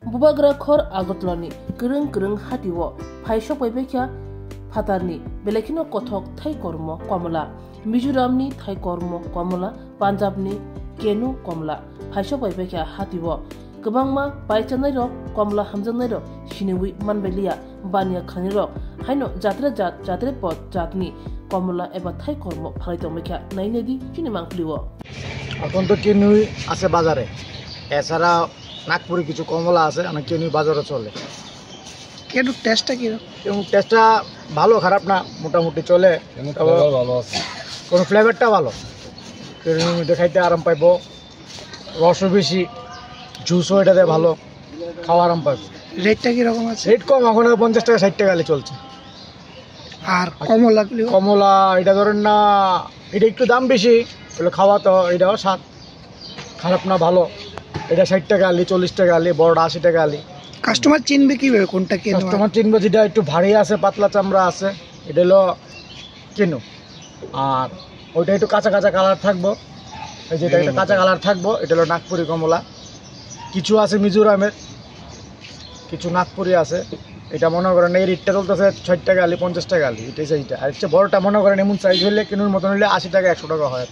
बुबाग्रा खर आगतलानि गोरों हातिओ फाइसक बायबायख्या फातारनि बेलेखिनो कथक थाइ कर्म कमला मिजोरामनि थाइ कर्म कमला पान्जाबनि केनु कमला फाइसक बायबायख्या हातिओ गोबांमा बायचानाय र कमला हामजानाय र सिनेवि मानबायलिया बानिया खानि र हाइनो जात्रे पद जातनि कमला एबा थाइ कर्म फालाइतमेख्या नाइनेदि चिनि मांखलिओ এখন তো কেনুই আছে বাজারে এছাড়া নাগপুরে কিছু কমলা আছে অনেক কেনুই বাজারে চলে কেনু টেস্টটা কি এবং টেস্টটা ভালো খারাপ না মোটামুটি চলে ভালো আছে কোন ফ্লেভারটা ভালো কেনুর মধ্যে খাইতে আরাম পাইবো রসও বেশি জুসও এটাতে ভালো খাওয়া আরাম পাইবো রেটটা কি রকম আছে রেট কম এখন 50 টাকা 60 টাকা চলছে আর কমলাগুলো কমলা এটা ধরেন না এটা একটু দাম বেশি বলে খাওয়া তো এটাও স্বাদ খারাপ না ভালো এটা 60 টাকা আলি 40 টাকা আলি বড়টা 80 টাকা আলি কাস্টমার চিনবে কিভাবে কোনটা কেনু কাস্টমার চিনবে যেটা একটু ভারী আছে পাতলা চামড়া আছে এটা হলো কেনু আর ওইটা একটু কাঁচা কাঁচা কালার থাকবো এই যেটা একটা কাঁচা কালার থাকবো এটা হলো নাগপুরি কমলা কিছু আছে মিজোরামের কিছু নাগপুরি আছে এটা মনে করেন এই রেটটা চলতেছে 60 টাকা আলি 50 টাকা আলি এটাই সেইটা আর হচ্ছে বড়টা মনে করেন এমন সাইজ হলে কেনুর মতন হলে 80 টাকা 100 টাকা হয়।